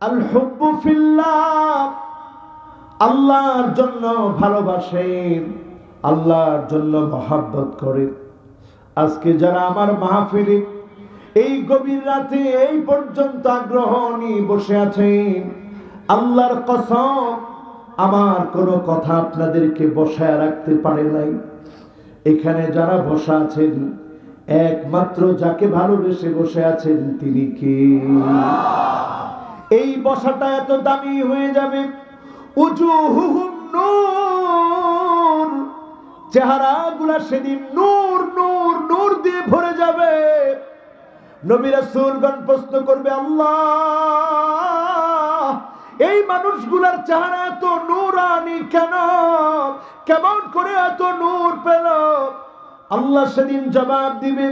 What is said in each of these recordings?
আল হুব্বু ফিল্লাহ, আল্লাহর জন্য ভালোবাসেন, আল্লাহর জন্য মহব্বত করে। আজকে যারা আমার মাহফিলে এই গভীর রাতে এই পর্যন্ত আগ্রহ নিয়ে বসে আছেন, আল্লাহর কসম আমার কোনো কথা আপনাদেরকে বসায় রাখতে পারে নাই। এখানে যারা বসা আছেন, একমাত্র যাকে ভালোবেসে বসে আছেন তিনি কে? এই বসাটা এত দামি হয়ে যাবে, উজুহুহুম নূর, চেহারাগুলা সেদিন নূর নূর নূর দিয়ে ভরে যাবে। নবী রাসূলগণ প্রশ্ন করবে, আল্লাহ, এই মানুষগুলার চেহারা এত নূরানি কেন? কেমন করে এত নূর পেল? আল্লাহ সেদিন জবাব দিবে,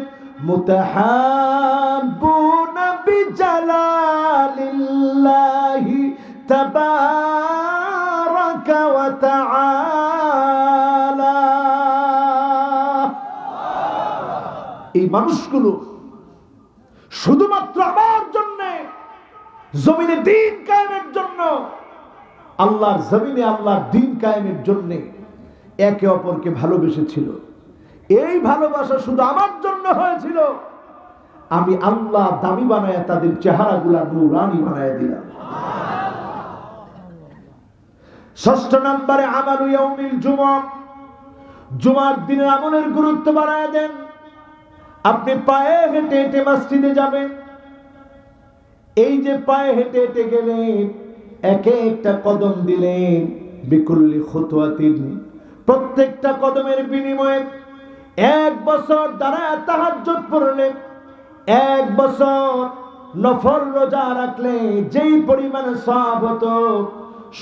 মুতাহাব্বুনা বিজালালিল্লাহি তাবারাকা ওয়া তাআলা। এই মানুষগুলো শুধুমাত্র আমার জন্য, জমিনে দ্বীন কায়েমের জন্য, আল্লাহর জমিনে আল্লাহর দ্বীন কায়েমের জন্য একে অপরকে ভালোবেসেছিল। এই ভালোবাসা শুধু আমার জন্য হয়েছিল, আমি আল্লাহ দামি বানায় তাদের চেহারাগুলা নূরানি বানায় দিলাম। ষষ্ঠ নম্বরে আমালু ইয়াউমিল জুমআহ, জুমার দিনের আমলের গুরুত্ব বাড়ায় দেন। আপনি পায়ে হেঁটে হেঁটে মসজিদে যাবেন, এই যে পায়ে হেঁটে হেঁটে গেলেন, একে একটা কদম দিলেন, বিকুল্লি খুতওয়াতিন, প্রত্যেকটা কদমের বিনিময়ে 1 বছর দাঁড়ায় তাহাজ্জুদ পড়লে, 1 বছর নফল রোজা রাখলে যেই পরিমাণ সওয়াব হতো,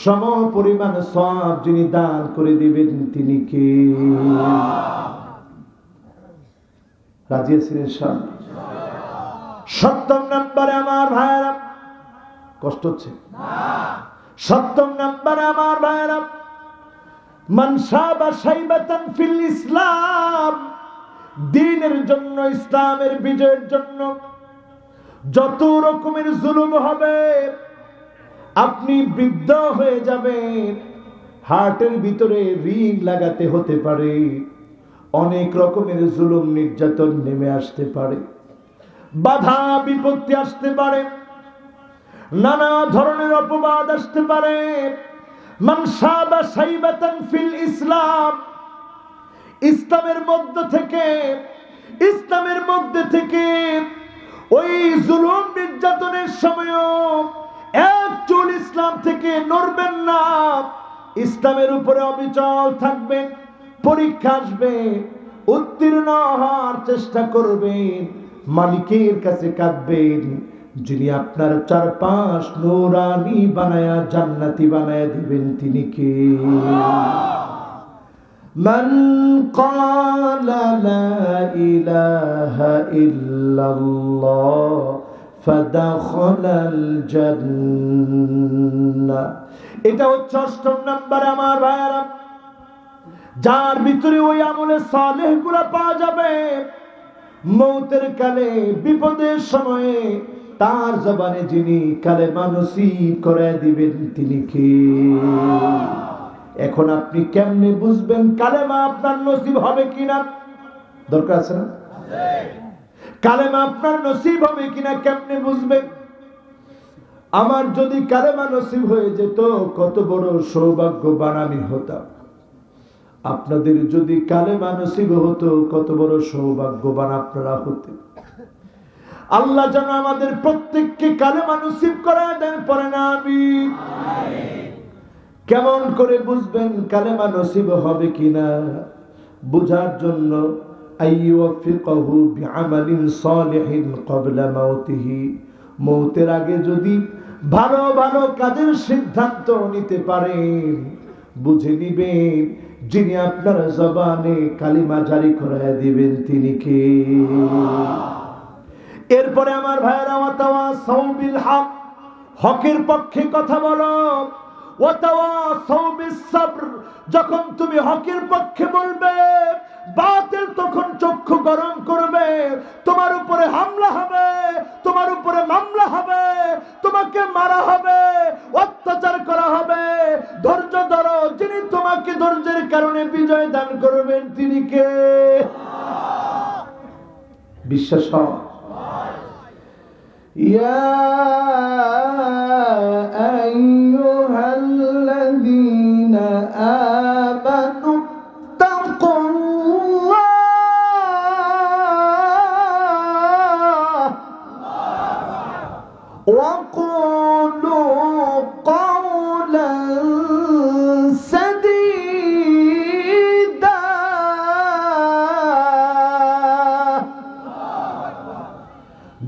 সম পরিমাণ সওয়াব যিনি দান করে দিবেন তিনি কে? রাজি আছেন ইনশাআল্লাহ? সপ্তম নম্বরে আমার ভাইরা, কষ্ট হচ্ছে না? সপ্তম নম্বরে আমার ভাইরা, মান শাবা শাইবাতান ফিল ইসলাম, দ্বীনের জন্য, ইসলামের বিজয়ের জন্য যত রকমের জুলুম হবে, আপনি বৃদ্ধ হয়ে যাবেন, হার্টের ভিতরে রিং লাগাতে হতে পারে, অনেক রকমের জুলুম নির্যাতন নেমে আসতে পারে, বাধা বিপত্তি আসতে পারে, নানা ধরনের অপবাদ আসতে পারে। মান শাবা শাইবাতান ফিল ইসলাম, ইসলামের মধ্যে থেকে ওই জুলুম নির্যাতনের সময় এক চুল ইসলাম থেকে নড়বেন না, ইসলামের উপরে অবিচল থাকবেন। পরীক্ষা আসবে, উত্তীর্ণ হওয়ার চেষ্টা করবেন, মালিকের কাছে কাঁদবেন, যিনি আপনার চারপাশ নূরানি বানায়া জান্নাতি বানায়া দিবেন তিনি কে? মান ক্বালা লা ইলাহা ইল্লাল্লাহ ফাদাখালাল জান্নাহ। এটা হচ্ছে 8ম নম্বরে আমার ভাইরা, যার ভিতরে ওই আমলে সালেহ গুলা পাওয়া যাবে, মৌতের কালে বিপদের সময়ে তার জবানে যিনি কালেমা নসিব করে দিবেন তিনি কে? এখন আপনি কেমনে বুঝবেন কালেমা আপনার নসিব হবে কিনা? দরকার আছে না? কালেমা আপনার নসিব হবে কিনা কেমনে বুঝবেন? আমার যদি কালেমা নসিব হয়ে যেত, কত বড় সৌভাগ্যবান আমি হতাম। আপনাদের যদি কালেমা নসিব হতো, কত বড় সৌভাগ্যবান আপনারা হতেন। আল্লাহ যেন আমাদের প্রত্যেককে কালেমা নসিব করে দেন, পড়ে না আমিন। কেমন করে বুঝবেন কালেমা নসিব হবে কিনা? বুঝার জন্য আইয়ুফিকাহু বিআমালিন সালিহিন ক্বাবলা মাউতিহি, মৌতের আগে যদি ভালো ভালো কাজের সিদ্ধান্ত নিতে পারেন, বুঝে নিবেন যিনি আপনার জবানে কালিমা জারি করে দিবেন তিনি কে? এরপরে আমার ভাইরা, ওয়াতাওয়াসাউ বিল হক, হকের পক্ষে কথা বলো। ওয়াতাওয়াসাউ বিস সাবর, যখন তুমি হকের পক্ষে বলবে, বাতিল তখন চক্ষু গরম করবে, তোমার উপরে হামলা হবে, তোমার উপরে মামলা হবে, তোমাকে মারা হবে, বিশ্বাস হয়? ইয়া আইয়ুহাল্লাযীনা আমানু وقولوا قولا سديدا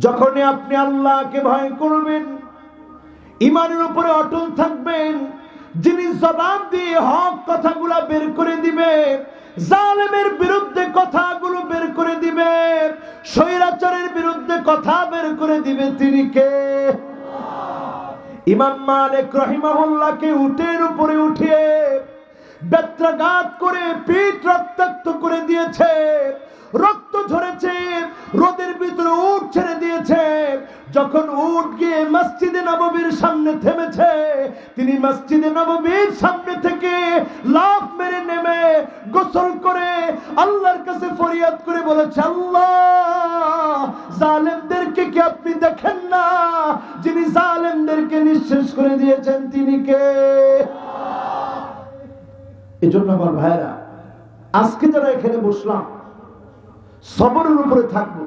যখনই আপনি আল্লাহকে ভয় করবেন, ঈমানের উপরে অটল থাকবেন, যিনি জবান দিয়ে হক কথাগুলো বের করে দিবে, জালেমের বিরুদ্ধে কথাগুলো বের করে দিবে, স্বৈরাচারের বিরুদ্ধে কথা বের করে দিবে, তিনি কে? ইমাম মালিক রাহিমাহুল্লাহকে উটের উপরে উঠিয়ে বেত্রাঘাত করে পিঠ রক্তাক্ত করে দিয়েছে, রক্ত ঝরেছে, রোদের ভিতরে উট ছেড়ে দিয়েছে। যখন উট গিয়ে মসজিদে নববীর সামনে থেমেছে, তিনি মসজিদে নববীর সামনে থেকে লাফ মেরে নেমে গোসল করে আল্লাহর কাছে ফরিয়াদ করে বলেছে, আল্লাহ, জালেমদেরকে কি আপনি দেখেন না? যিনি জালেমদেরকে নিঃশেষ করে দিয়েছেন তিনি কে? এজন্য আমার ভাইরা, আজকে যারা এখানে বসলাম, সবরের উপরে থাকবো।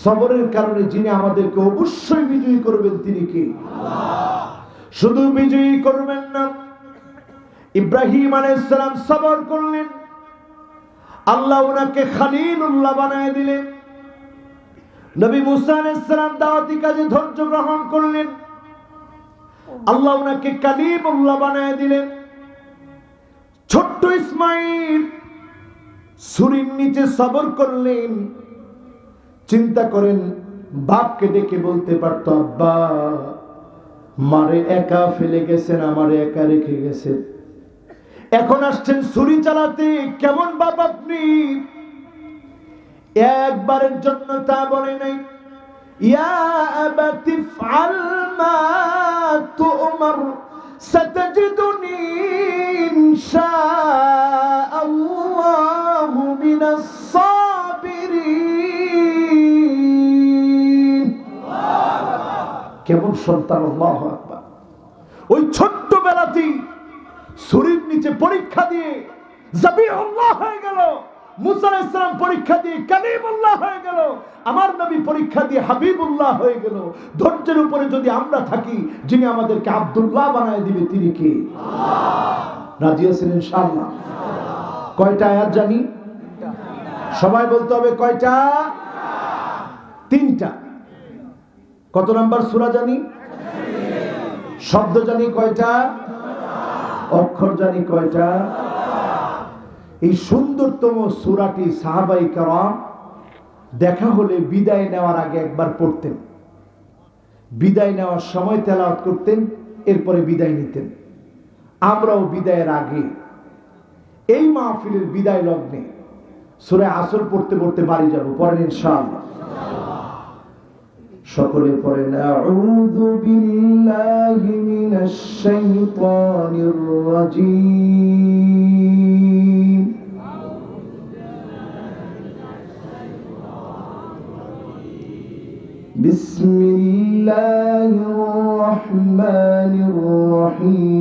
সবরের কারণে যিনি আমাদেরকে অবশ্যই বিজয়ী করবেন তিনি কে? শুধু বিজয়ী করবেন না, ইব্রাহিম আলাইহিস সালাম সবর করলেন, আল্লাহ ওনাকে খলিলুল্লাহ বানায় দিলেন। নবী মুসা আলাইহিস সালাম দাওয়াতি কাজে ধৈর্য গ্রহণ করলেন, আল্লাহ ওনাকে কালিমুল্লাহ বানায় দিলেন। ছোট্ট ইসমাঈল ছুরির নিচে সবর করলেন। চিন্তা করেন, বাপকে ডেকে বলতে পারত, আব্বা, মারে একা ফেলে গেছেন, আমারে একা রেখে গেছেন, এখন আসছেন ছুরি চালাতে, কেমন বাপ আপনি? একবারের জন্য তা বলে নাই। ইয়া আবাতি ফাল মা তুমার সাতাজিদুনি ইনশাআল্লাহু মিনাস সাবিরিন। কেমন সন্তান! আল্লাহু আকবার। ওই ছোট্ট বেলাতেই ছুরির নিচে পরীক্ষা দিয়ে জাবিহুল্লাহ হয়ে গেল, মুসা আলাইহিস সালাম পরীক্ষা দিয়ে কালিমুল্লাহ হয়ে গেল, আমার নবী পরীক্ষা দিয়ে হাবিবুল্লাহ হয়ে গেল। ধৈর্যের উপরে যদি আমরা থাকি, যিনি আমাদেরকে আব্দুল্লাহ বানায় দিবে তিনি কে? রাজি আছেন ইনশাআল্লাহ? কয়টা আয়াত জানি? সবাই বলতে হবে কয়টা? তিনটা। কত নাম্বার সূরা জানি? শব্দ জানি কয়টা? অক্ষর জানি কয়টা? এই সুন্দরতম সূরাটি সাহাবায়ে কেরাম দেখা হলে বিদায় নেওয়ার আগে একবার পড়তেন, বিদায় নেওয়ার সময় তেলাওয়াত করতেন, এরপরে বিদায় নিতেন। আমরাও বিদায়ের আগে এই মাহফিলের বিদায় লগ্নে সূরা আসর পড়তে পড়তে বাড়ি যাব। পড়েন ইনশাআল্লাহ। সকলে পড়েন, আউযু বিল্লাহি মিনাশ শাইতানির রাজীম। বিসমিল্লাহির রহমানির রহিম।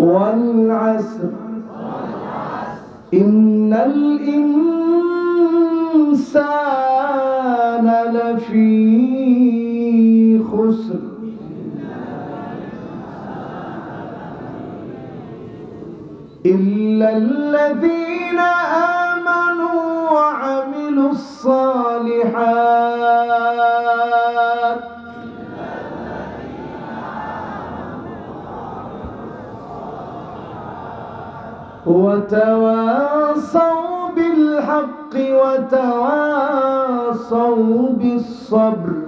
ওয়াল আসর ইন্নাল ইনসানা লাফি খুসর ইল্লাল্লাযীনা আমানু ওয়া আমিলুস সালিহাত وتواصوا بالحق وتواصوا بالصبر